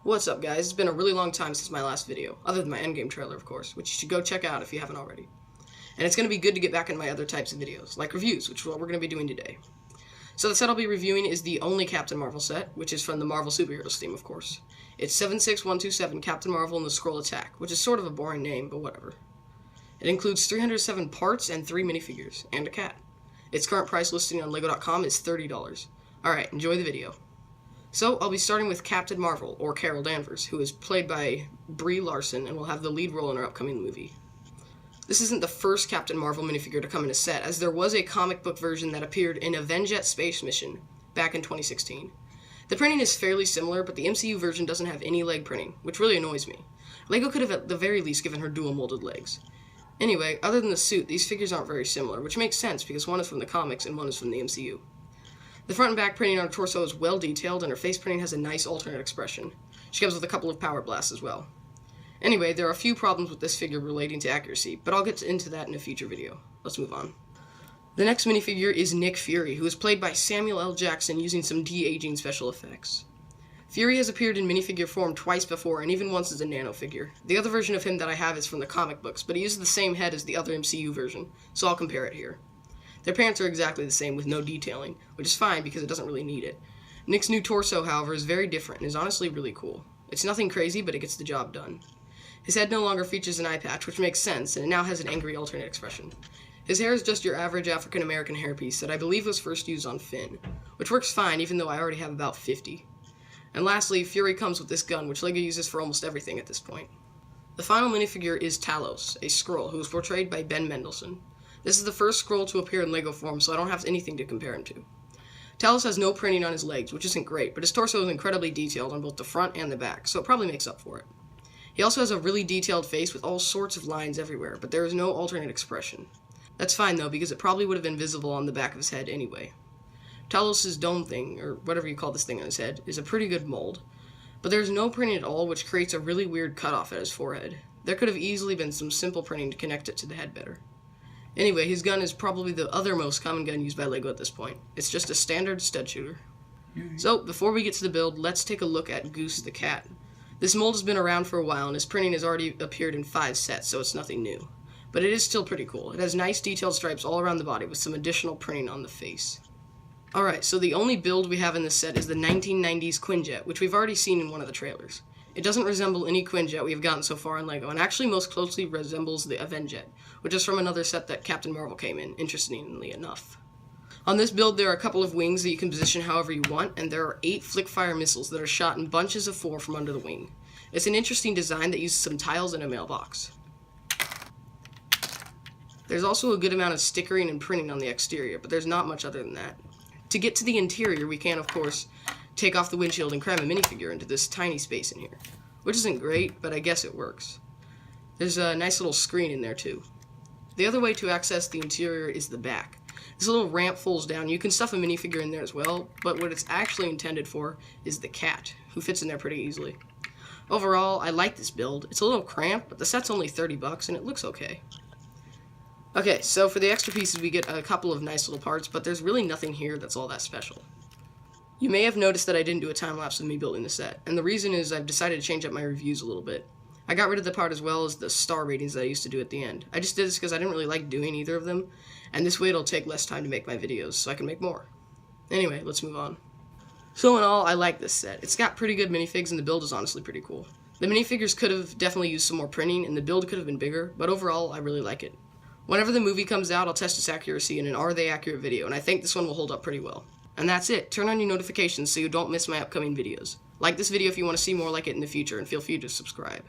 What's up, guys? It's been a really long time since my last video, other than my endgame trailer, of course, which you should go check out if you haven't already. And it's going to be good to get back in my other types of videos, like reviews, which is what we're going to be doing today. So the set I'll be reviewing is the only Captain Marvel set, which is from the Marvel Superheroes theme, of course. It's 76127 Captain Marvel and the Skrull Attack, which is sort of a boring name, but whatever. It includes 307 parts and 3 minifigures, and a cat. Its current price listing on LEGO.com is $30. Alright, enjoy the video. So, I'll be starting with Captain Marvel, or Carol Danvers, who is played by Brie Larson and will have the lead role in her upcoming movie. This isn't the first Captain Marvel minifigure to come in a set, as there was a comic book version that appeared in a Jet Space Mission back in 2016. The printing is fairly similar, but the MCU version doesn't have any leg printing, which really annoys me. LEGO could have at the very least given her dual molded legs. Anyway, other than the suit, these figures aren't very similar, which makes sense because one is from the comics and one is from the MCU. The front and back printing on her torso is well detailed, and her face printing has a nice alternate expression. She comes with a couple of power blasts as well. Anyway, there are a few problems with this figure relating to accuracy, but I'll get into that in a future video. Let's move on. The next minifigure is Nick Fury, who is played by Samuel L. Jackson using some de-aging special effects. Fury has appeared in minifigure form twice before, and even once as a nano figure. The other version of him that I have is from the comic books, but he uses the same head as the other MCU version, so I'll compare it here. Their pants are exactly the same with no detailing, which is fine because it doesn't really need it. Nick's new torso, however, is very different and is honestly really cool. It's nothing crazy, but it gets the job done. His head no longer features an eye patch, which makes sense, and it now has an angry alternate expression. His hair is just your average African-American hairpiece that I believe was first used on Finn, which works fine even though I already have about 50. And lastly, Fury comes with this gun, which LEGO uses for almost everything at this point. The final minifigure is Talos, a Skrull, who is portrayed by Ben Mendelsohn. This is the first Skrull to appear in LEGO form, so I don't have anything to compare him to. Talos has no printing on his legs, which isn't great, but his torso is incredibly detailed on both the front and the back, so it probably makes up for it. He also has a really detailed face with all sorts of lines everywhere, but there is no alternate expression. That's fine though, because it probably would have been visible on the back of his head anyway. Talos' dome thing, or whatever you call this thing on his head, is a pretty good mold, but there is no printing at all, which creates a really weird cutoff at his forehead. There could have easily been some simple printing to connect it to the head better. Anyway, his gun is probably the other most common gun used by LEGO at this point. It's just a standard stud shooter. So, before we get to the build, let's take a look at Goose the Cat. This mold has been around for a while, and his printing has already appeared in 5 sets, so it's nothing new. But it is still pretty cool. It has nice detailed stripes all around the body with some additional printing on the face. Alright, so the only build we have in this set is the 1990s Quinn Jet, which we've already seen in one of the trailers. It doesn't resemble any Quinn Jet we have gotten so far in LEGO, and actually most closely resembles the Jet, which is from another set that Captain Marvel came in, interestingly enough. On this build, there are a couple of wings that you can position however you want, and there are 8 flick-fire missiles that are shot in bunches of 4 from under the wing. It's an interesting design that uses some tiles and a mailbox. There's also a good amount of stickering and printing on the exterior, but there's not much other than that. To get to the interior, we can, of course, take off the windshield and cram a minifigure into this tiny space in here, which isn't great, but I guess it works. There's a nice little screen in there too. The other way to access the interior is the back. This little ramp folds down. You can stuff a minifigure in there as well, but what it's actually intended for is the cat, who fits in there pretty easily. Overall, I like this build. It's a little cramped, but the set's only $30 and it looks okay. Okay, so for the extra pieces we get a couple of nice little parts, but there's really nothing here that's all that special. You may have noticed that I didn't do a time-lapse of me building the set, and the reason is I've decided to change up my reviews a little bit. I got rid of the part as well as the star ratings that I used to do at the end. I just did this because I didn't really like doing either of them, and this way it'll take less time to make my videos, so I can make more. Anyway, let's move on. So in all, I like this set. It's got pretty good minifigs, and the build is honestly pretty cool. The minifigures could have definitely used some more printing, and the build could have been bigger, but overall, I really like it. Whenever the movie comes out, I'll test its accuracy in an Are They Accurate video, and I think this one will hold up pretty well. And that's it. Turn on your notifications so you don't miss my upcoming videos. Like this video if you want to see more like it in the future, and feel free to subscribe.